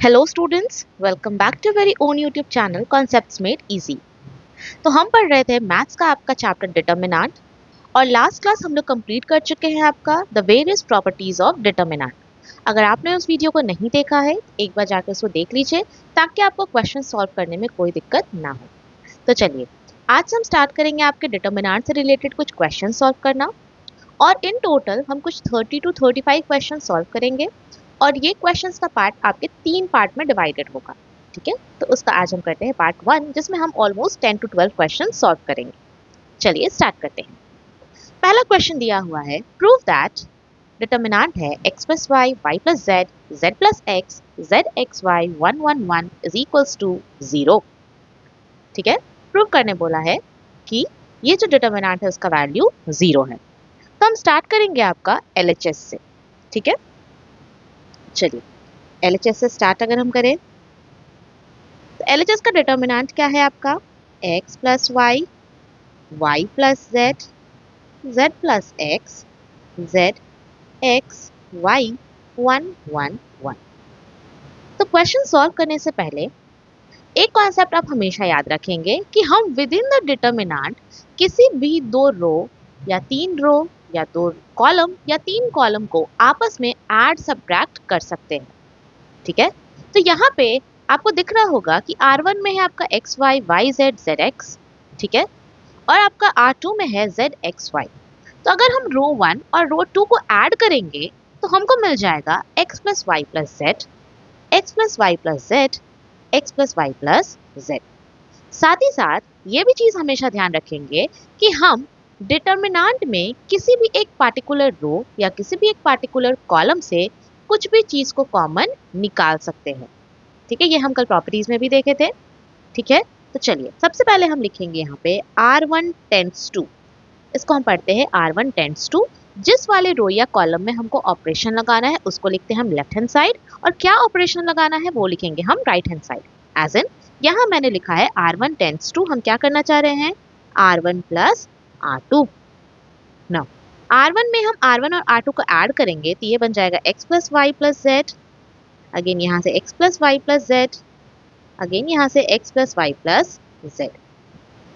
Hello students, welcome back to very own YouTube channel concepts made easy. तो हम पढ़ रहे थे मैथ्स का आपका चैप्टर डिटर्मिनेंट और लास्ट क्लास हम लोग कंप्लीट कर चुके हैं आपका the various properties of determinant. अगर आपने उस वीडियो को नहीं देखा है एक बार जाकर उसको देख लीजिए ताकि आपको क्वेश्चन सॉल्व करने में कोई दिक्कत ना हो। तो चलिए आज हम स्टार्ट करेंगे आपके डिटर्मिनेंट से रिलेटेड कुछ क्वेश्चन सॉल्व करना और इन टोटल हम कुछ 30 टू 35 क्वेश्चन सॉल्व करेंगे और ये क्वेश्चंस का पार्ट आपके 3 पार्ट में डिवाइडेड होगा। ठीक है, तो उसका आज हम करते हैं पार्ट 1 जिसमें हम ऑलमोस्ट 10 टू 12 क्वेश्चन सॉल्व करेंगे। चलिए स्टार्ट करते हैं। पहला क्वेश्चन दिया हुआ है, प्रूव दैट डिटर्मिनेंट है x plus y y plus z z plus x z x y 1 1 1 is equals to 0। ठीक है, प्रूव करने बोला है कि ये जो डिटर्मिनेंट है उसका वैल्यू 0 है। तो हम स्टार्ट करेंगे आपका LHS से। ठीक है, चलिए LHS से स्टार्ट अगर हम करें तो LHS का डिटर्मिनेंट क्या है आपका x plus y y plus z z plus x z x y 1 1 1। तो क्वेश्चन सॉल्व करने से पहले एक कॉन्सेप्ट आप हमेशा याद रखेंगे कि हम विद इन द डिटर्मिनेंट किसी भी 2 रो या 3 रो या 2 कॉलम या 3 कॉलम को आपस में ऐड सब्ट्रैक्ट कर सकते हैं। ठीक है, तो यहाँ पे आपको दिख रहा होगा कि R1 में है आपका x y y z z x. ठीक है, और आपका R2 में है जेड एक्स वाई। तो अगर हम रो 1 और रो 2 को ऐड करेंगे तो हमको मिल जाएगा x plus Y plus z x plus Y plus z x plus Y plus z. साथ ही साथ ये भी चीज हमेशा ध्यान रखेंगे कि हम डिटर्मिनेंट में किसी भी एक पार्टिकुलर रो या किसी भी एक पार्टिकुलर कॉलम से कुछ भी चीज को कॉमन निकाल सकते हैं। ठीक है, ये हम कल प्रॉपर्टीज में भी देखे थे। ठीक है, तो चलिए सबसे पहले हम लिखेंगे यहाँ पे R1 टेंड्स टू। इसको हम पढ़ते हैं R1 टेंड्स टू। जिस वाले रो या कॉलम में हमको ऑपरेशन लगाना है उसको लिखते हैं हम लेफ्ट हैंड साइड और क्या ऑपरेशन लगाना है वो लिखेंगे हम right hand side. As in यहाँ मैंने लिखा है R1 टेंड्स टू, हम क्या करना चाह रहे हैं R1 plus R2। Now R1 में हम R1 और R2 को ऐड करेंगे तो ये बन जाएगा x plus Y plus Z, again यहाँ से x plus Y plus Z, again यहाँ से x plus Y plus Z.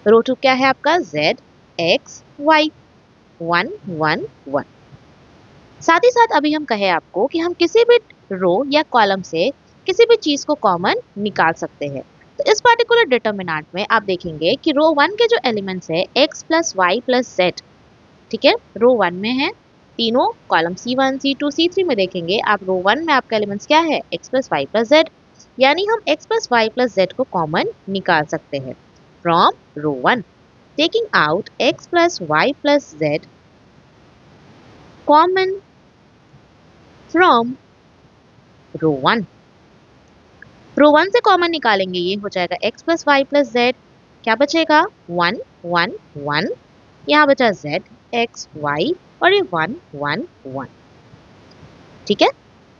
Row 2 क्या है आपका z x y 1 1 1। साथ ही साथ अभी हम कहे आपको कि हम किसी भी रो या कॉलम से किसी भी चीज को कॉमन निकाल सकते हैं। तो इस पर्टिकुलर डिटर्मिनेंट में आप देखेंगे कि रो 1 के जो एलिमेंट्स है x plus Y plus z. ठीक है, रो 1 में है तीनों कॉलम C1 C2 C3 में देखेंगे आप रो 1 में आपका एलिमेंट्स क्या है x plus Y plus Z, यानी हम x plus Y plus Z को कॉमन निकाल सकते हैं from row 1। Taking out x plus Y plus Z common from row 1। Row 1 से कॉमन निकालेंगे ये हो जाएगा x plus Y plus Z, क्या बचेगा 1 1 1, यहाँ बचा z x y और ये 1 1 1। ठीक है,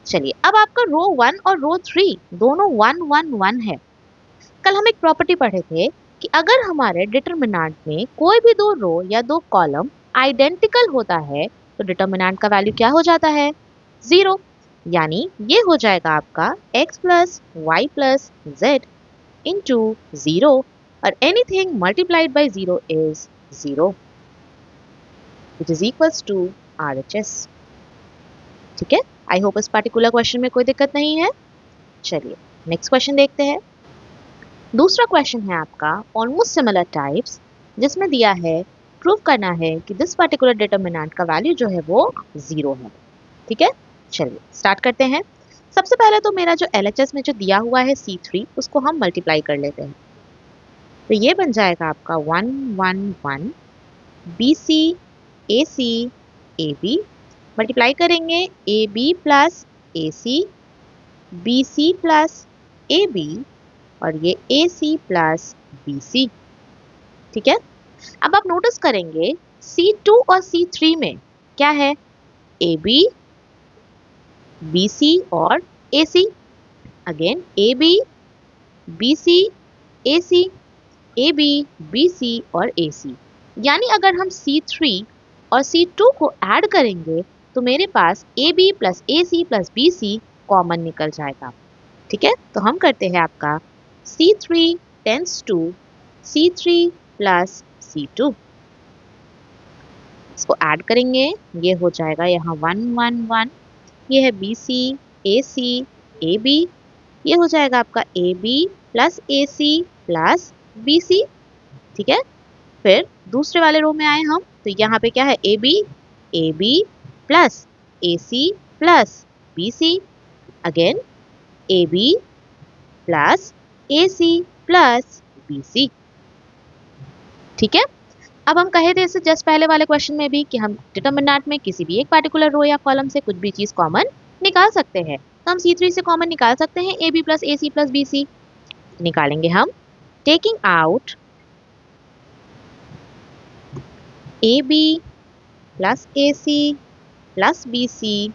चलिए अब आपका रो 1 और रो 3 दोनों 1 1 1 है। कल हम एक प्रॉपर्टी पढ़े थे कि अगर हमारे डिटर्मिनेंट में कोई भी 2 रो या 2 कॉलम आइडेंटिकल होता है तो डिटर्मिनेंट का वैल्यू क्या हो जाता है 0, यानी ये हो जाएगा आपका x plus Y plus z into 0 और anything multiplied by 0 is 0 which is equals to RHS। ठीक है, आई होप इस पर्टिकुलर क्वेश्चन में कोई दिक्कत नहीं है। चलिए नेक्स्ट क्वेश्चन देखते हैं। दूसरा क्वेश्चन है आपका ऑलमोस्ट सिमिलर टाइप्स जिसमें दिया है प्रूव करना है कि दिस पर्टिकुलर डिटर्मिनेंट का वैल्यू जो है वो 0 है। ठीक है, चलिए स्टार्ट करते हैं। सबसे पहले तो मेरा जो LHS में जो दिया हुआ है C3 उसको हम मल्टीप्लाई कर लेते हैं। तो ये बन जाएगा आपका 1 1 1 BC AC AB, मल्टीप्लाई करेंगे AB plus AC BC plus AB और ये AC प्लस BC। ठीक है, अब आप नोटिस करेंगे C2 और C3 में क्या है AB BC और AC, again AB BC AC AB BC और AC, यानी अगर हम C3 और C2 को ऐड करेंगे तो मेरे पास AB plus AC plus BC common निकल जाएगा। ठीक है, तो हम करते हैं आपका C3 tense to C3 plus C2, इसको ऐड करेंगे, ये हो जाएगा यहाँ 1 1 1, ये है BC AC AB, ये हो जाएगा आपका AB plus AC plus BC। ठीक है, फिर दूसरे वाले रो में आए हम, तो यहाँ पे क्या है AB plus AC plus BC, again AB plus AC plus BC। ठीक है, अब हम कहे थे इससे जस्ट पहले वाले क्वेश्चन में भी कि हम डिटरमिनेंट में किसी भी एक पार्टिकुलर रो या कॉलम से कुछ भी चीज कॉमन निकाल सकते हैं, तो हम C3 से कॉमन निकाल सकते हैं AB plus AC plus BC। निकालेंगे हम, taking out AB plus AC plus BC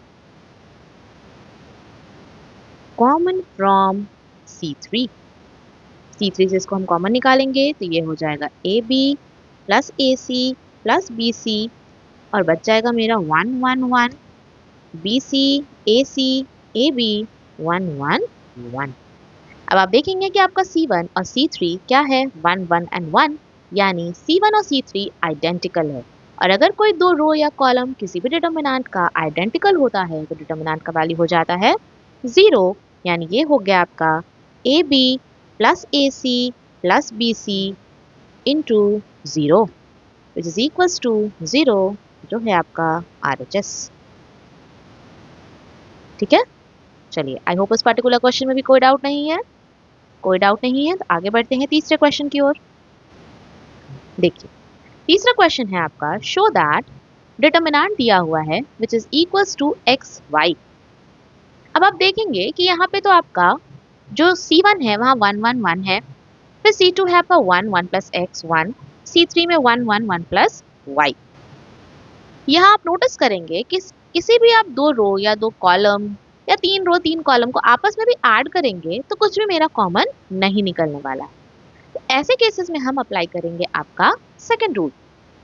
common from C3। C3 से इसको हम कॉमन निकालेंगे तो ये हो जाएगा AB plus AC plus BC, और बच जाएगा मेरा 1 1 1, BC AC AB 1 1 1। अब आप देखेंगे कि आपका C1 और C3 क्या है, 1 1 एंड 1, यानी C1 और C3 आइडेंटिकल है। और अगर कोई दो रो या कॉलम किसी भी डिटरमिनेंट का आइडेंटिकल होता है तो डिटरमिनेंट का वैल्यू हो जाता है 0, यानी ये हो गया आपका AB plus AC plus BC into 0 which is equals to 0, जो है आपका RHS। ठीक है, चलिए आई होप इस पर्टिकुलर क्वेश्चन में भी कोई डाउट नहीं है। कोई डाउट नहीं है तो आगे बढ़ते हैं तीसरे क्वेश्चन की ओर। देखिए तीसरा क्वेश्चन है आपका, शो दैट डिटरमिनेंट दिया हुआ है which is equals to x y. अब आप देखेंगे कि यहाँ पे तो आपका जो C1 है वहाँ 1 1 1 है, फिर C2 है आपका 1 1 प्लस एक्स 1, C3 में 1 1 1 प्लस वाई। यहाँ आप नोटिस करेंगे कि किसी भी आप दो रो या दो कॉलम या तीन रो तीन कॉलम को आपस में भी ऐड करेंगे तो कुछ भी मेरा कॉमन नहीं निकलने वाला है। तो ऐसे केसेस में हम अप्लाई करेंगे आपका सेकंड रूल,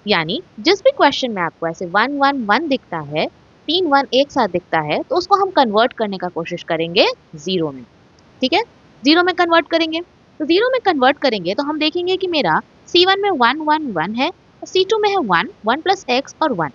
यानी जिस भी क्वेश्चन में आपको ऐसे 1 1 1 दिखता है, 3 1 एक साथ दिखता है, तो उसको हम कन्वर्ट करने का कोशिश करेंगे जीरो में। ठीक है, जीरो में कन्वर्ट करेंगे, तो जीरो में कन्वर्ट करेंगे तो हम देखेंगे कि मेरा C1 में 1 1 1 है और C2 में है 1 1 प्लस एक्स और 1।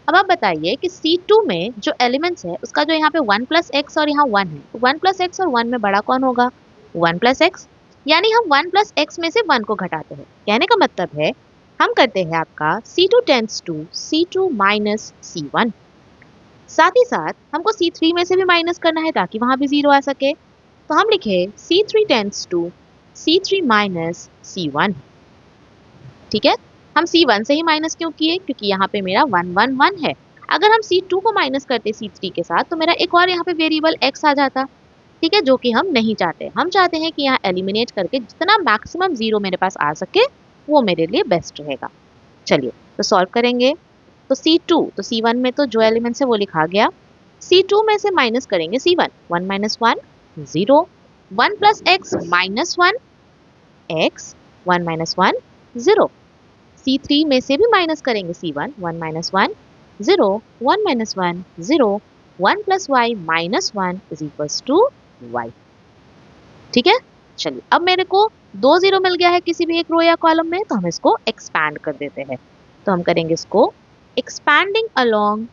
अब आप बताइए कि C2 में जो एलिमेंट्स है उसका जो यहाँ पे 1 प्लस एक्स और यहाँ 1 है, तो 1 प्लस एक्स और 1 में बड़ा कौन होगा, 1 प्लस एक्स, यानी हम 1 प्लस एक्स में से 1 को घटाते हैं। कहने का मतलब है हम करते हैं आपका C2 tense to C2 minus C1, साथ ही साथ हमको C3 में से भी माइनस करना है ताकि वहां भी जीरो आ सके, तो हम लिखे C3 tense to C3 minus C1। ठीक है, हम C1 से ही माइनस क्यों किए, क्योंकि यहाँ पे मेरा 1 1 1 है। अगर हम C2 को माइनस करते C3 के साथ तो मेरा एक और यहाँ पे वेरिएबल x आ जाता। ठीक है, जो कि हम नहीं चाहते, हम चाहते हैं कि यहाँ एलिमिनेट करके जितना मैक्सिमम जीरो मेरे पास आ सके वो मेरे लिए बेस्ट रहेगा। चलिए तो सॉल्व करेंगे, तो C2 तो C1 में तो जो एलिमेंट्स है वो लिखा गया, C2 में से माइनस करेंगे C1, 1 minus 1 0, 1 plus x minus 1 x, 1 minus 1 0, C3 में से भी माइनस करेंगे C1, 1 minus 1 0, 1 minus 1 0, 1 plus y minus 1 is equals to y. ठीक है, चलिए अब मेरे को 2 0 मिल गया है किसी भी एक रो या कॉलम में, तो हम इसको एक्सपैंड कर देते हैं। तो हम करेंगे इसको एक्सपैंडिंग अलोंग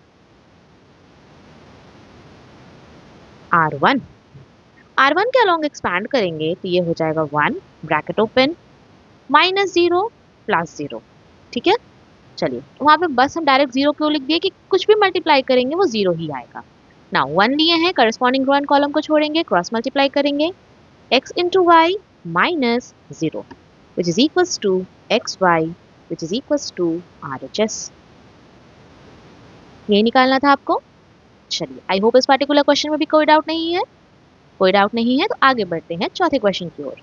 R1, R1 के अलोंग एक्सपैंड करेंगे तो ये हो जाएगा 1 ब्रैकेट ओपन माइनस 0 प्लस 0। ठीक है, चलिए वहां पे बस हम डायरेक्ट 0 क्यों लिख दिए कि कुछ भी मल्टीप्लाई करेंगे वो 0 ही आएगा। नाउ 1 लिए हैं, करस्पॉन्डिंग रो एंड कॉलम को छोड़ेंगे, क्रॉस मल्टीप्लाई करेंगे, x into y minus 0 which is equals to xy which is equals to RHS। ये निकालना था आपको। चलिए आई होप इस पार्टिकुलर क्वेश्चन में भी कोई डाउट नहीं है। कोई डाउट नहीं है तो आगे बढ़ते हैं चौथे क्वेश्चन की ओर।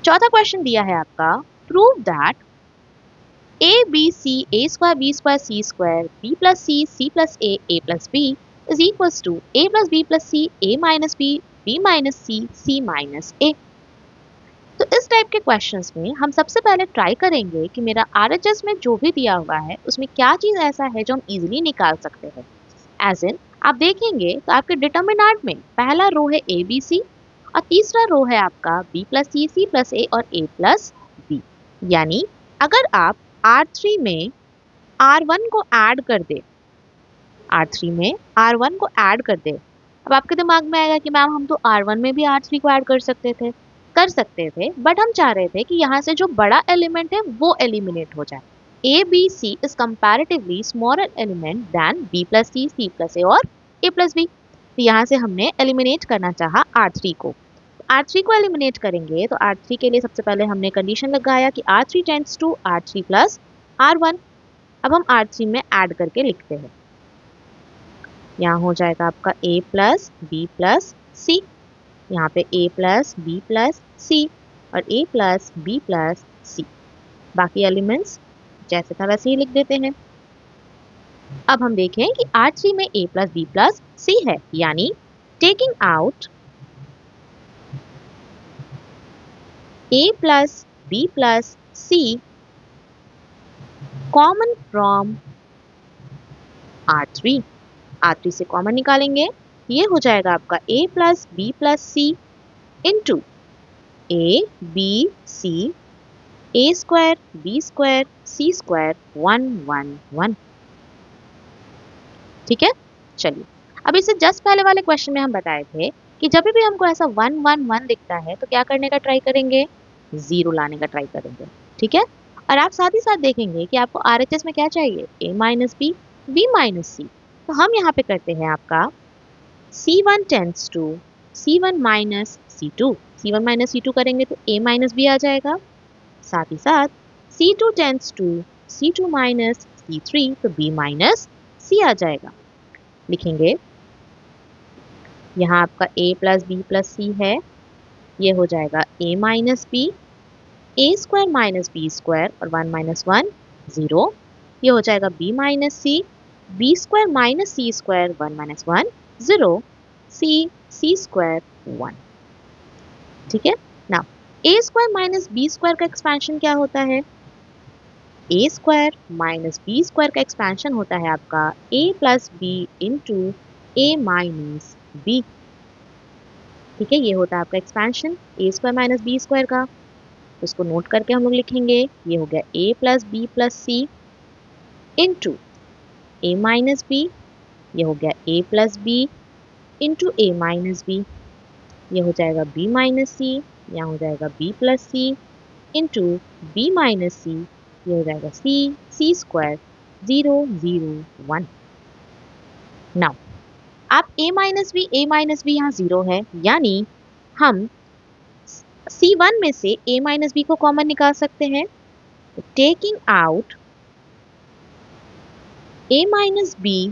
चौथा क्वेश्चन दिया है आपका, prove that a b c a square b square c square b plus c plus a plus b is equals to a plus b plus c a minus b b minus c minus a। तो इस type के questions में हम सबसे पहले try करेंगे कि मेरा RHS में जो भी दिया हुआ है उसमें क्या चीज़ ऐसा है जो हम इजीली निकाल सकते हैं। एज इन आप देखेंगे तो आपके डिटर्मिनेंट में पहला रो है ए बी सी और तीसरा रो है आपका B plus C plus A और ए प्लस बी। यानी अगर आप R3 में R1 को ऐड कर दे, R3 में R1 को ऐड कर दे, अब आपके दिमाग में आएगा कि मैम हम तो R1 में भी R3 को ऐड कर सकते थे, बट हम चाह रहे थे कि यहाँ से जो बड़ा एलिमेंट है वो एलिमिनेट हो जाए। A B C is comparatively smaller element than B plus C plus A और ए प्लस बी। तो यहाँ से हमने एलिमिनेट करना चाहा R3 को। R3 को एलिमिनेट करेंगे तो R3 के लिए सबसे पहले हमने कंडीशन लगाया कि R3 tends to R3 plus R1। अब हम R3 में ऐड करके लिखते हैं। यहाँ हो जाएगा आपका a प्लस बी प्लस सी, यहाँ पे a प्लस बी प्लस सी और a प्लस बी प्लस सी। बाकी एलिमेंट्स जैसे था वैसे ही लिख देते हैं। अब हम देखें कि R3 में a plus B plus c है, यानी taking out a plus B plus c common from R3। R3 से कॉमन निकालेंगे, ये हो जाएगा आपका a plus B plus C into a B c a square b square c square 1 1 1। ठीक है, चलिए अब इससे जस्ट पहले वाले क्वेश्चन में हम बताए थे कि जब भी हमको ऐसा 1 1 1 दिखता है तो क्या करने का ट्राई करेंगे, जीरो लाने का ट्राई करेंगे। ठीक है, और आप साथ ही साथ देखेंगे कि आपको RHS में क्या चाहिए, a माइनस बी माइनस सी। तो हम यहाँ पे करते हैं आपका C1 tends to C1 minus C2। C1 minus C2 करेंगे तो a माइनस बी आ जाएगा। साथ ही साथ C2 tends to C2 minus C3 तो b माइनस c आ जाएगा। लिखेंगे यहाँ आपका a plus B plus c है, ये हो जाएगा a minus b, a square minus b square और 1 माइनस 1 0। ये हो जाएगा b minus c, b square minus c square 1 minus 1 0, c square 1। ठीक है ना, a square minus b square का एक्सपेंशन क्या होता है, a square minus b square का एक्सपेंशन होता है आपका a plus b into A minus B. ठीक है, ये होता है आपका एक्सपेंशन ए स्क्वायर माइनस बी स्क्वायर का। उसको नोट करके हम लोग लिखेंगे, ये हो गया a plus B plus C into A minus b, ये हो गया a plus b into A minus b, ये हो जाएगा b माइनस सी, यहाँ हो जाएगा b प्लस सी इंटू बी माइनस सी, ये हो जाएगा सी स्क्वायर 0 0 1। नाउ आप a माइनस बी यहाँ 0 है, यानी हम C1 में से a माइनस बी को कॉमन निकाल सकते हैं। Taking out a minus B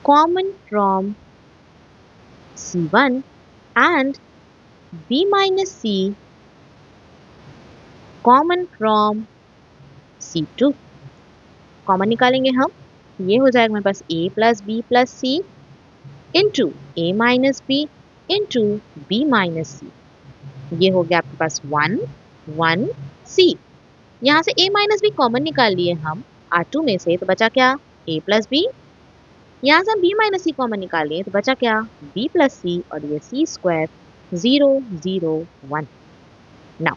common from C1 and b minus C common from C2। Common निकालेंगे हम, ये हो जाएगा मेरे पास a plus B plus C into A minus B into B minus C, ये हो गया आपके पास 1 1 सी। यहाँ से a माइनस बी कॉमन निकाल लिए हम R2 में से, तो बचा क्या, a प्लस बी। यहाँ से हम b माइनस सी कॉमन निकाल लिए तो बचा क्या, b प्लस सी और ये सी स्क्वायर 0 0 1। नाउ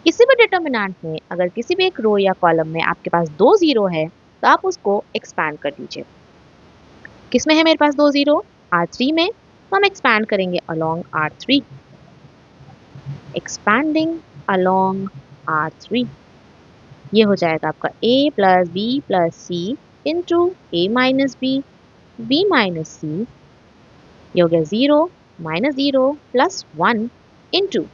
किसी भी डिटर्मिनेंट में अगर किसी भी एक रो या कॉलम में आपके पास 2 0 है तो आप उसको एक्सपैंड कर दीजिए। किस में है मेरे पास 2 0, R3 में, तो हम एक्सपैंड करेंगे along R3। Expanding along R3, ये हो जाएगा आपका a plus B plus C into A minus B minus C, ये हो गया 0 प्लस 1 इंटू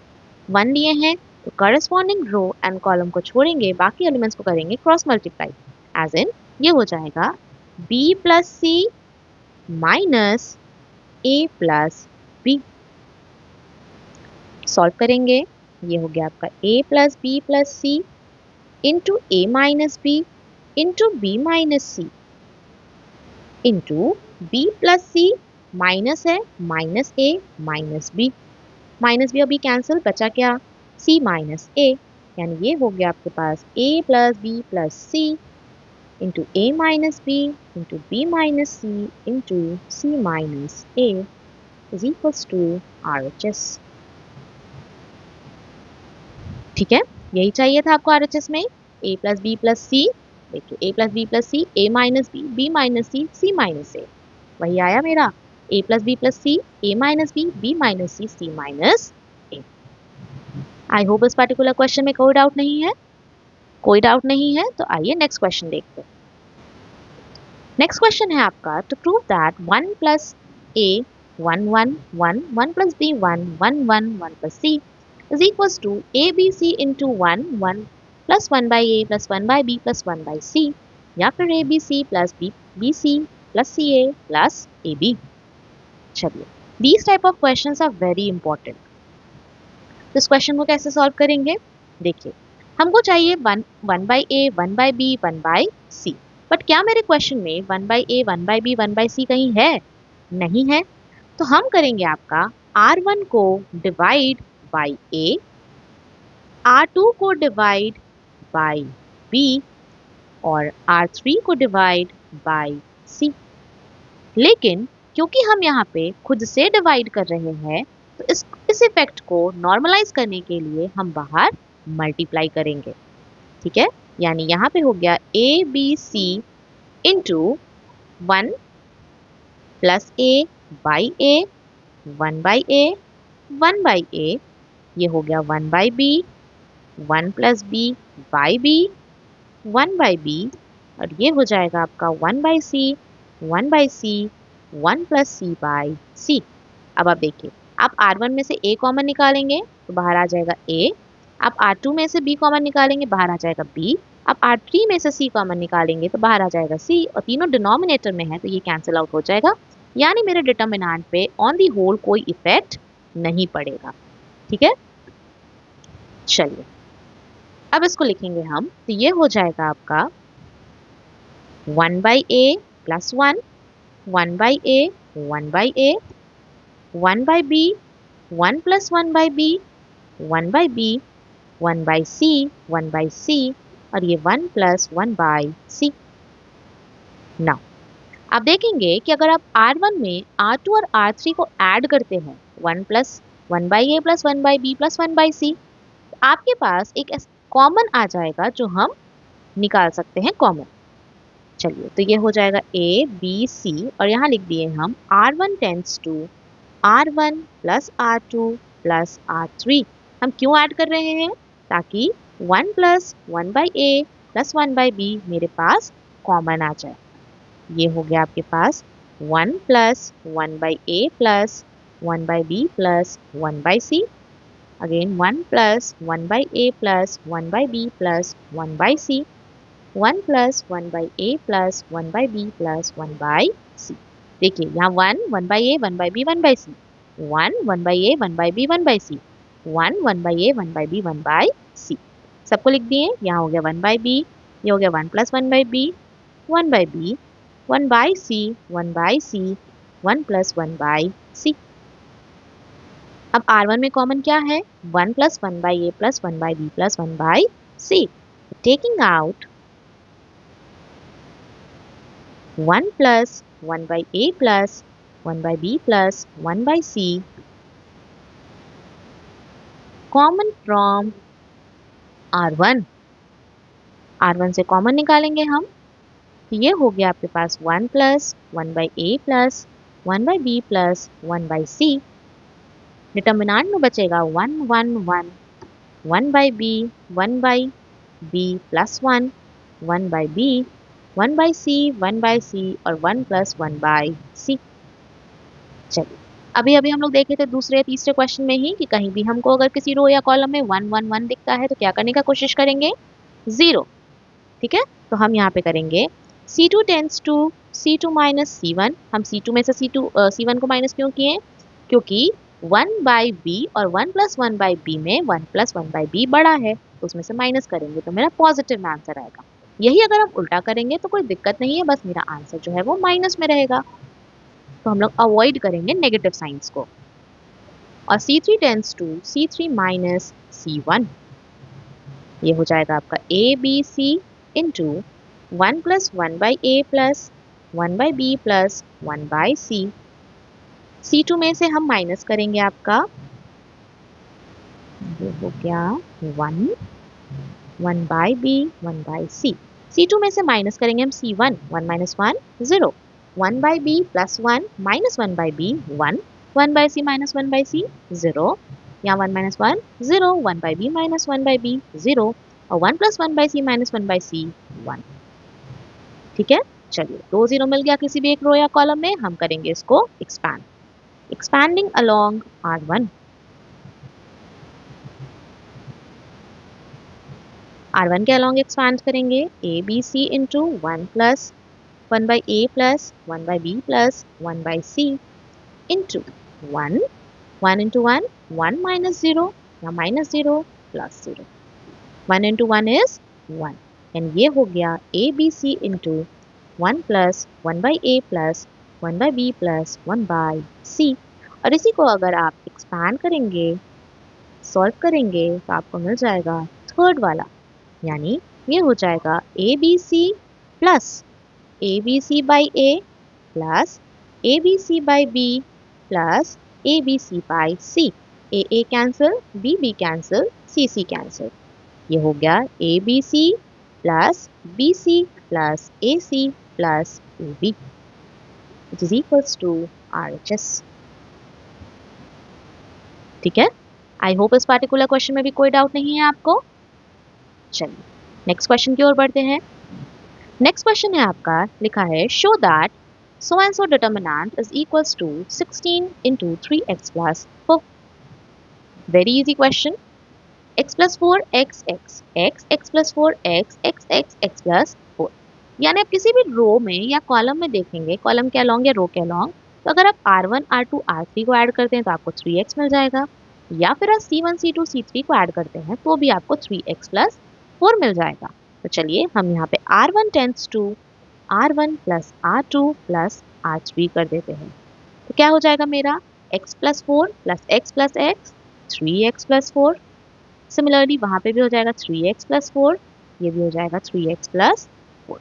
1 लिए हैं तो करस्पॉन्डिंग रो एंड कॉलम को छोड़ेंगे, बाकी एलिमेंट्स को करेंगे क्रॉस मल्टीप्लाई। एज इन ये हो जाएगा b plus C minus a plus B. Solve करेंगे, ये हो गया आपका a plus B plus C into A minus B into B minus C into B plus C minus है माइनस ए माइनस बी और बी कैंसिल, बचा क्या, c minus ए, यानी ये हो गया आपके पास a plus B plus C into a minus b into b minus c into c minus a is equals to RHS। ठीक है, यही चाहिए था आपको RHS में, a plus B plus C. देखिए a plus B plus C, a minus B minus C, C minus A, वही आया मेरा a plus B plus C, a minus B minus C, C minus A. I hope इस particular question में कोई doubt नहीं है। कोई doubt नहीं है तो आइए नेक्स्ट क्वेश्चन देखते हैं। नेक्स्ट क्वेश्चन है आपका, to prove that 1 plus A 1 1 1 1 plus B 1 1 1 1 plus C is equals to ABC into 1 1 plus 1 by A plus 1 by B plus 1 by C, या फिर ABC plus BC plus CA plus AB। चलिए, these type of questions are very important। तो इस question को कैसे solve करेंगे? देखिए, हमको चाहिए 1 by A 1 by B 1 by C, but क्या मेरे क्वेश्चन में 1 by A 1 by B 1 by C कहीं है? नहीं है। तो हम करेंगे आपका R1 को डिवाइड बाई A, R2 को डिवाइड बाई B और R3 को डिवाइड बाई C। लेकिन क्योंकि हम यहाँ पे खुद से डिवाइड कर रहे हैं तो इस इफेक्ट को नॉर्मलाइज करने के लिए हम बाहर मल्टीप्लाई करेंगे। ठीक है, यानी यहाँ पे हो गया A B C into 1 plus A by A 1 by A 1 by A, ये हो गया 1 by B 1 plus B by B 1 by B, और ये हो जाएगा आपका 1 by C 1 by C 1 plus C by C. अब आप देखिए, आप R1 में से A कॉमन निकालेंगे तो बाहर आ जाएगा A, आप R2 में से B कॉमन निकालेंगे बाहर आ जाएगा B, आप R3 में से C कॉमन निकालेंगे तो बाहर आ जाएगा C, और तीनों डिनोमिनेटर में है तो ये कैंसिल आउट हो जाएगा, यानी मेरे डिटर्मिनेंट पे ऑन दी होल कोई इफेक्ट नहीं पड़ेगा। ठीक है, चलिए अब इसको लिखेंगे हम, तो ये हो जाएगा आपका 1 by A plus 1 1 by A 1 by A 1 by B 1 plus 1 by B 1 by B 1 by C 1 by C, और ये 1 प्लस 1 बाई सी। नाउ आप देखेंगे कि अगर आप R1 में R2 और R3 को ऐड करते हैं 1 plus 1 by A plus 1 by B plus 1 by C, आपके पास एक कॉमन आ जाएगा जो हम निकाल सकते हैं कॉमन। चलिए, तो ये हो जाएगा ए बी सी, और यहाँ लिख दिए हम R1 tends to R1 plus R2 plus R3। हम क्यों ऐड कर रहे हैं? ताकि 1 plus 1 by A plus 1 by B मेरे पास कॉमन आ जाए। ये हो गया आपके पास 1 plus 1 by A plus 1 by B plus 1 by C, again 1 plus 1 by A plus 1 by B plus 1 by C, 1 plus 1 by A plus 1 by B plus 1 by C. देखिए यहाँ 1 by A 1 by B 1 by C, 1 by A 1 by B 1 by C, 1 by A 1 by B 1 by C, सबको लिख दिए। यहाँ हो गया 1 by B, ये हो गया 1 plus 1 by B 1 by B 1 by C 1 by C 1 plus 1 by C. अब R1 में कॉमन क्या है? 1 plus 1 by A plus 1 by B plus 1 by C, taking out 1 plus 1 by A plus 1 by B plus 1 by C common from R1। R1 से common निकालेंगे हम, तो ये हो गया आपके पास 1 plus 1 by A plus 1 by B plus 1 by C। Determinant में बचेगा 1 1 1 1 by B 1 by B plus 1 1 by B 1 by C 1 by C और 1 प्लस 1 by C। चलिए, अभी अभी हम लोग देखे थे दूसरे या तीसरे क्वेश्चन में ही कि कहीं भी हमको अगर किसी रो या कॉलम में 1 1 1 दिखता है तो क्या करने का कोशिश करेंगे? 0। ठीक है, तो हम यहाँ पे करेंगे C2 tends to C2 minus C1। हम C2 में से C1 को माइनस क्यों किए? क्योंकि 1 बाई B और 1 प्लस 1 बाई B में 1 प्लस 1 बाई B बड़ा है, तो उसमें से माइनस करेंगे तो मेरा पॉजिटिव में आंसर आएगा। यही अगर हम उल्टा करेंगे तो कोई दिक्कत नहीं है, बस मेरा आंसर जो है वो माइनस में रहेगा। तो हम लोग अवॉइड करेंगे नेगेटिव साइंस को। और C3 tends to C3 minus C1, ये हो जाएगा आपका A B C into 1 plus 1 by A plus 1 by B plus 1 by C. C2 में से हम माइनस करेंगे आपका, ये हो गया 1 1 by B 1 by C. C2 में से माइनस करेंगे हम C1, 1 minus 1 0, 1 by B plus 1 minus 1 by B 1, 1 by C minus 1 by C 0, या 1 minus 1 0, 1 by B minus 1 by B 0, और 1 plus 1 by C minus 1 by C 1। ठीक है, चलिए 2 0 मिल गया किसी भी एक रो या कॉलम में, हम करेंगे इसको expand. Expanding along R1, R1 के अलोंग एक्सपैंड करेंगे A B C into 1 plus 1 by A plus 1 by B plus 1 by C into 1 1 into 1 1 minus 0 या minus 0 plus 0, 1 into 1 is 1, and ये हो गया A B C into 1 plus 1 by A plus 1 by B plus 1 by C. और इसी को अगर आप expand करेंगे, सॉल्व करेंगे, तो आपको मिल जाएगा थर्ड वाला, यानी ये हो जाएगा A B C plus A B C by A plus A B C by B plus A B C by C. A cancel, B cancel, C cancel. ये हो गया A B C plus B C plus A C plus A B, which is equals to RHS। ठीक है, I hope इस particular question में भी कोई doubt नहीं है आपको। चलिए नेक्स्ट क्वेश्चन की ओर बढ़ते हैं। नेक्स्ट क्वेश्चन है आपका, लिखा है show that so and so determinant is equals to 16 into 3x plus 4। Very easy question. x plus 4 x x x x plus 4 x x x x plus 4, यानी आप किसी भी रो में या कॉलम में देखेंगे, कॉलम के अलोंग या रो के अलोंग, तो अगर आप R1 R2 R3 को ऐड करते हैं तो आपको 3x मिल जाएगा, या फिर आप C1 C2 C3 को ऐड करते हैं तो भी आपको 3x प्लस 4 मिल जाएगा। तो चलिए हम यहाँ पे R1 tends to R1 plus R2 plus R3 कर देते हैं, तो क्या हो जाएगा मेरा x plus 4 plus x plus x 3x plus 4। Similarly वहाँ पे भी हो जाएगा 3x प्लस 4, ये भी हो जाएगा 3x प्लस 4।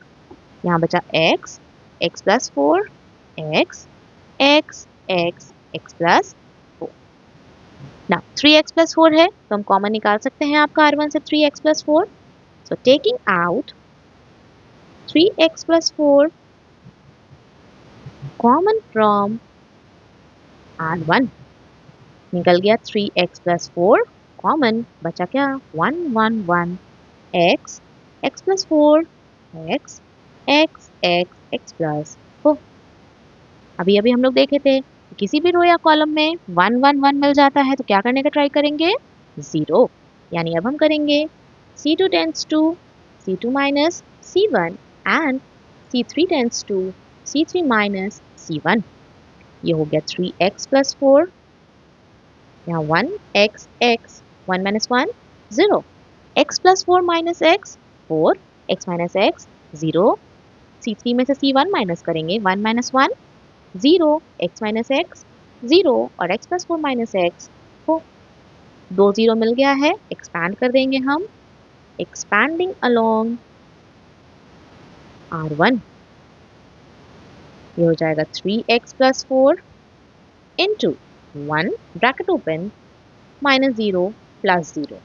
यहाँ बचा x, x plus 4, x, x, x, x plus 4। ना 3x प्लस 4 है तो हम कॉमन निकाल सकते हैं आपका R1 से 3x plus 4। So taking out 3x plus 4 common from R1, निकल गया 3x plus 4 कॉमन, बचा क्या 1 1 1 x x plus 4 x x x x plus 4। अभी अभी हम लोग देखे थे कि किसी भी रो या कॉलम में 1 1 1 मिल जाता है तो क्या करने का ट्राई करेंगे 0, यानी अब हम करेंगे C2 tends to C2 minus C1 and C3 tends to C3 minus C1। ये हो गया 3x plus 4, यहाँ 1 x 1 minus 1 0, x plus 4 minus x 4, x minus x 0, C3 में से C1 माइनस करेंगे 1 minus 1 0, x minus x 0 और x plus 4 minus x 4। 2 0 मिल गया है, एक्सपैंड कर देंगे हम, expanding along R1, ये हो जाएगा 3x plus 4 into 1 bracket open minus 0 plus 0,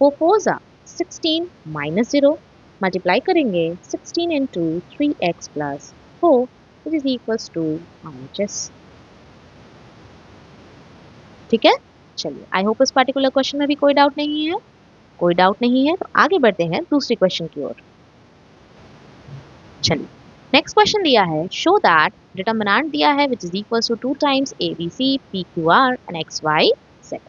4 4s are 16 minus 0, multiply करेंगे 16 into 3x plus 4 which is equals to RHS। ठीक है, चलिए आई होप इस पार्टिकुलर क्वेश्चन में भी कोई डाउट नहीं है। कोई डाउट नहीं है तो आगे बढ़ते हैं दूसरी क्वेश्चन की ओर। चलिए नेक्स्ट क्वेश्चन दिया है, शो दैट डिटर्मिनेंट दिया है which is equal to 2 times ABC PQR and XY Z।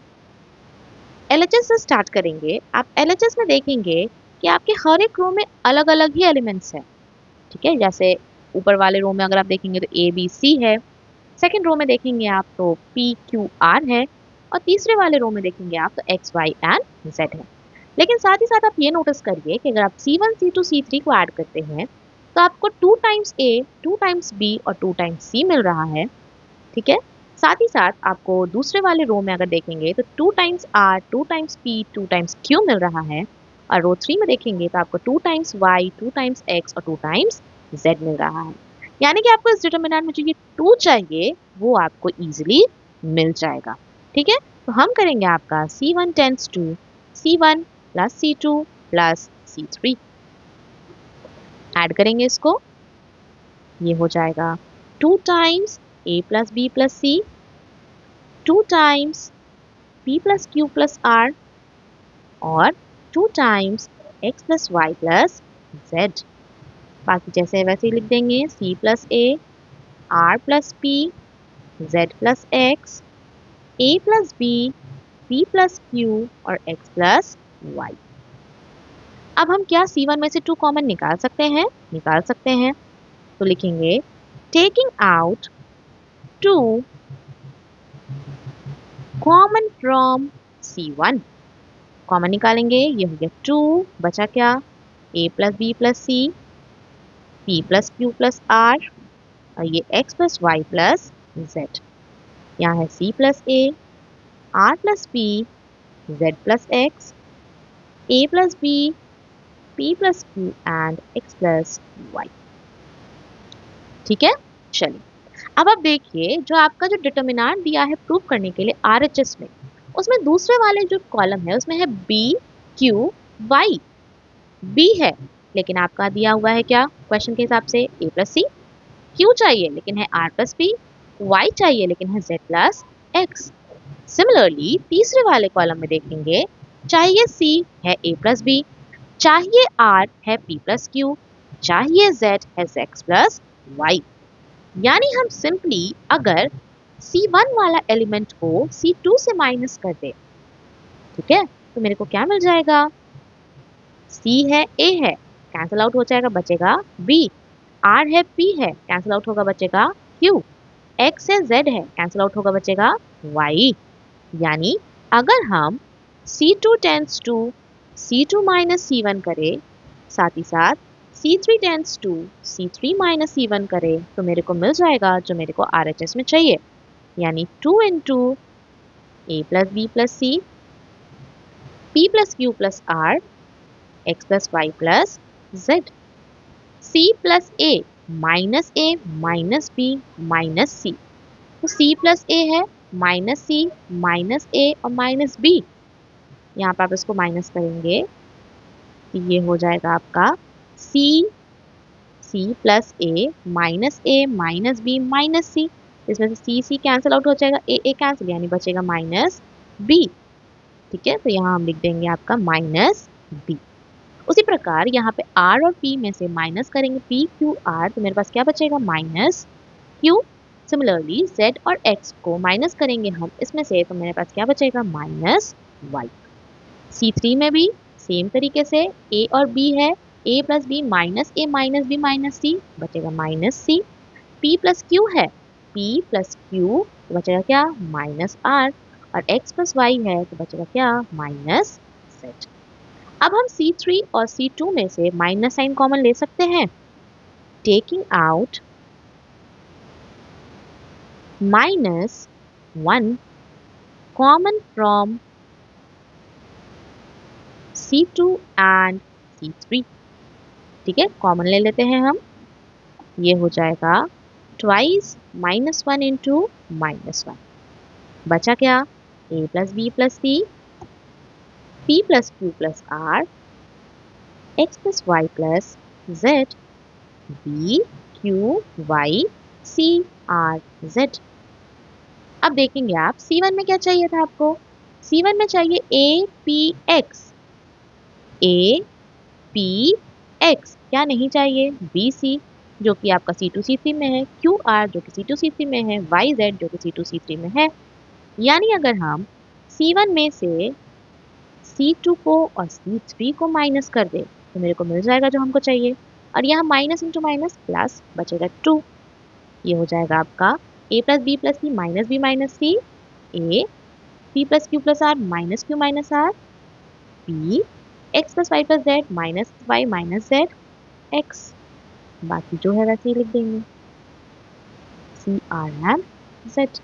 LHS से स्टार्ट करेंगे। आप LHS में देखेंगे कि आपके हर एक रो में अलग अलग ही एलिमेंट्स हैं। ठीक है, जैसे ऊपर वाले रो में अगर आप देखेंगे तो ABC है, सेकेंड रो में देखेंगे आप तो PQR है, और तीसरे वाले रो में देखेंगे आप तो XY एंड Z है। लेकिन साथ ही साथ आप ये नोटिस करिए कि अगर आप C1 C2 C3 को ऐड करते हैं तो आपको 2 टाइम्स A 2 टाइम्स B और 2 टाइम्स C मिल रहा है। ठीक है, साथ ही साथ आपको दूसरे वाले रो में अगर देखेंगे तो 2 times R 2 times P 2 times Q मिल रहा है, और रो 3 में देखेंगे तो आपको 2 टाइम्स y, 2 टाइम्स x और 2 टाइम्स z मिल रहा है। यानी कि आपको इस डिटरमिनेंट में जो ये 2 चाहिए वो आपको इजीली मिल जाएगा। ठीक है, तो हम करेंगे आपका C1 tends to C1 plus C2 plus C3, add करेंगे इसको, ये हो जाएगा 2 times a plus b plus c, 2 times p plus q plus r और 2 times x plus y plus z। बाकी जैसे है वैसे ही लिख देंगे, c plus a, r plus p, z plus x, a plus b, p plus q और x plus y। अब हम क्या C1 में से 2 कॉमन निकाल सकते हैं? निकाल सकते हैं। तो लिखेंगे taking out 2 common from C1, common निकालेंगे, ये हो गया 2, बचा क्या, a plus B plus C, p plus Q plus r और ये x plus Y plus z। यहाँ है c plus a, r plus p, z plus x, a plus b, p plus q and x plus y। ठीक है, चलिए अब आप देखिए जो आपका जो डिटर्मिनेंट दिया है प्रूव करने के लिए RHS में, उसमें दूसरे वाले जो कॉलम है उसमें है b q y। b है लेकिन आपका दिया हुआ है क्या क्वेश्चन के हिसाब से a प्लस सी, q चाहिए लेकिन है r प्लस p, y चाहिए लेकिन है z प्लस x। सिमिलरली तीसरे वाले कॉलम में देखेंगे, चाहिए c है a प्लस b, चाहिए r है p प्लस q, चाहिए z है x प्लस y। यानी हम सिंपली अगर C1 वाला एलिमेंट को C2 से माइनस कर दे, ठीक है, तो मेरे को क्या मिल जाएगा, C है A है, कैंसिल आउट हो जाएगा, बचेगा B, R है P है, कैंसिल आउट होगा, बचेगा Q, X है Z है, कैंसिल आउट होगा, बचेगा Y। यानी अगर हम C2 tends to C2 minus C1 करें, साथ ही साथ C3 tends to C3 minus C1 करें, तो मेरे को मिल जाएगा जो मेरे को RHS में चाहिए, यानी 2 into a plus b plus c, p plus q plus r, x plus y plus z। c plus a minus b minus c, तो c प्लस a है, माइनस c माइनस a और minus b, यहाँ पर आप इसको minus करेंगे तो ये हो जाएगा आपका c plus a minus b minus c, इसमें से c कैंसिल आउट हो जाएगा, a कैंसिल, यानी बचेगा माइनस b। ठीक है, तो यहाँ हम लिख देंगे आपका माइनस b। उसी प्रकार यहाँ पे r और p में से माइनस करेंगे p q r, तो मेरे पास क्या बचेगा, माइनस q। सिमिलरली z और x को माइनस करेंगे हम इसमें से, तो मेरे पास क्या बचेगा, माइनस y। C3 में भी सेम तरीके से a और b है, a plus B minus a minus b minus c, बचेगा minus c। p plus q है, p प्लस q, तो बचेगा क्या, माइनस r, और x प्लस y है तो बचेगा क्या, माइनस z। अब हम C3 और C2 में से माइनस साइन कॉमन ले सकते हैं, taking out minus 1 common from C2 and C3। ठीक है, कॉमन ले लेते हैं हम, ये हो जाएगा ट्वाइस माइनस 1 इंटू माइनस 1, बचा क्या, a plus b plus c, p plus q plus r, x plus y plus z, b q y c r z। अब देखेंगे आप C1 में क्या चाहिए था आपको, C1 में चाहिए a p x, a p x, क्या नहीं चाहिए, b c जो कि आपका C2 C3 में है, q r जो कि C2 C3 में है, y z जो कि C2 C3 में है। यानी अगर हम C1 में से C2 को और C3 को माइनस कर दे तो मेरे को मिल जाएगा जो हमको चाहिए, और यहाँ माइनस इंटू माइनस प्लस, बचेगा 2। ये हो जाएगा आपका a plus B plus C minus B minus C, a p plus Q plus R minus Q minus R, p x plus Y plus Z minus Y minus Z x। बाकी जो है वैसे ही लिख देंगे, c r एंड z।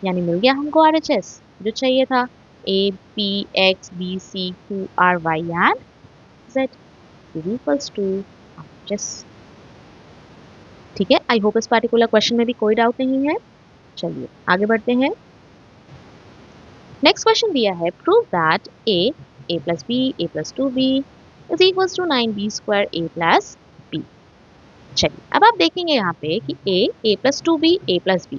यानी मिल गया हमको RHS जो चाहिए था, a p x b c q r y and z is equals to RHS। ठीक है, आई होप इस पार्टिकुलर क्वेश्चन में भी कोई डाउट नहीं है। चलिए आगे बढ़ते हैं। नेक्स्ट क्वेश्चन दिया है, prove that a plus B a plus 2b is equals to 9b square a plus b। चलिए अब आप देखेंगे यहाँ पे कि a plus 2b a plus b,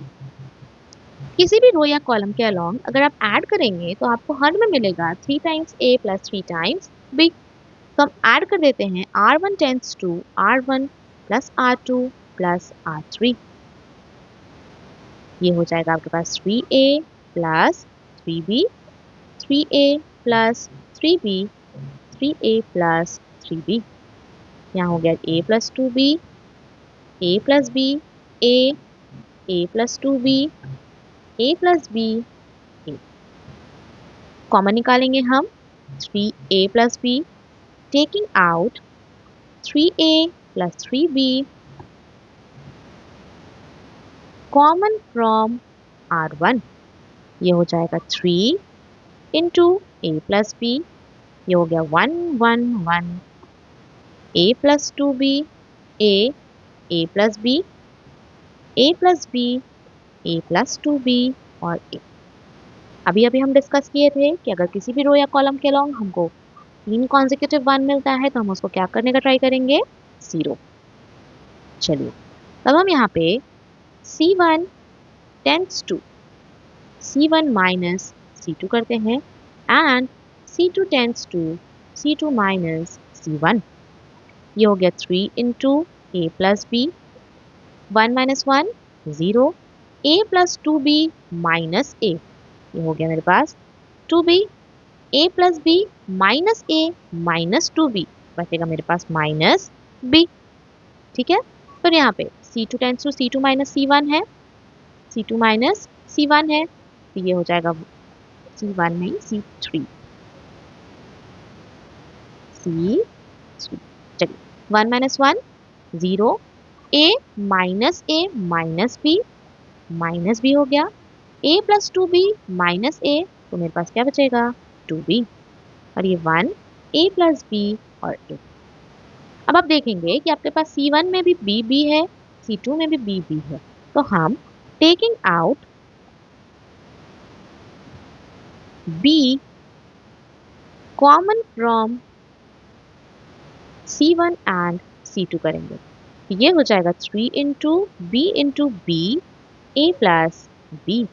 किसी भी रो या कॉलम के अलोंग अगर आप ऐड करेंगे तो आपको हर में मिलेगा 3 times a plus 3 times b। तो हम ऐड कर देते हैं, r1 tends to r1 plus r2 plus r3। ये हो जाएगा आपके पास 3a plus 3b, 3a plus 3b, 3a plus 3b। यहाँ हो गया a plus 2b, a plus b, a plus 2b, a plus b, a। Common निकालेंगे हम 3a plus b, taking out 3a plus 3b common from r1। ये हो जाएगा 3 into a plus b, ये हो गया 1 1 1, a plus 2b, a plus b, a plus b, a plus 2b और a। अभी अभी हम डिस्कस किए थे कि अगर किसी भी रो या कॉलम के अलोंग हमको 3 कॉन्जिक्यूटिव 1 मिलता है तो हम उसको क्या करने का ट्राई करेंगे, 0। चलिए तब हम यहाँ पे C1 tends to C1 minus C2 करते हैं and C2 tends to C2 minus C1। ये हो गया 3 into a plus b, 1 minus 1 0, a plus 2b minus a, ये हो गया मेरे पास 2b, a plus b minus a minus 2b, बचेगा मेरे पास माइनस b। ठीक है, फिर यहाँ पे C2 tends to C2 minus C1 है, C2 माइनस C1 है, तो ये हो जाएगा C1 नहीं C3, C3। चलिए 1 minus 1 0, a minus b minus b हो गया, a plus 2b minus a, तो मेरे पास क्या बचेगा 2b, और ये 1 a प्लस b और a। अब आप देखेंगे कि आपके पास C1 में भी b है, C2 में भी b है, तो हम taking out b common from C1 and C2 करेंगे। ये हो जाएगा 3 into b a plus b।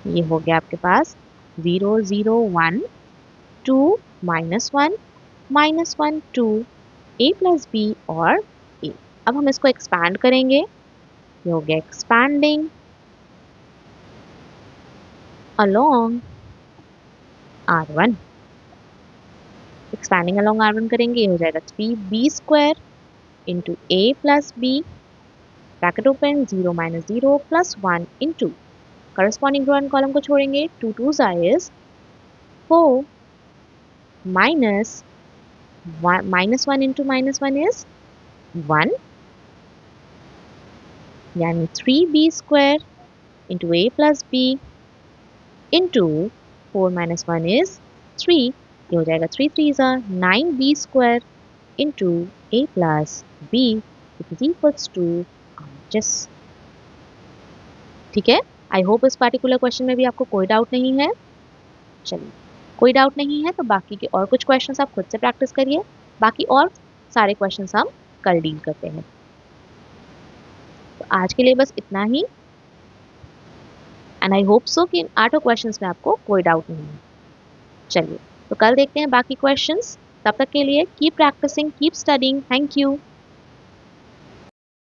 ये हो गया आपके पास 0 0 1 2 minus 1 minus 1 2 a plus b और a। अब हम इसको एक्सपैंड करेंगे, ये हो गया expanding along r1। Expanding along r1 करेंगे, ये हो जाएगा 3b square into a plus b, bracket open 0 minus 0 plus 1 into corresponding row and column को छोड़ेंगे, 2 2 is 4 minus 1 into minus 1 is 1, यानी 3b square into a plus b into 4 minus 1 is 3, ये हो जाएगा 3 3 9b square into a plus b is equals to RHS। ठीक है, I hope इस particular question में भी आपको कोई डाउट नहीं है। चलिए कोई डाउट नहीं है तो बाकी के और कुछ क्वेश्चंस आप खुद से प्रैक्टिस करिए, बाकी और सारे क्वेश्चंस हम कल डील करते हैं। तो आज के लिए बस इतना ही, एंड आई होप सो कि इन 8 क्वेश्चंस में आपको कोई डाउट नहीं है। चलिए तो कल देखते हैं बाकी क्वेश्चंस, तब तक के लिए keep practising, keep studying, thank you.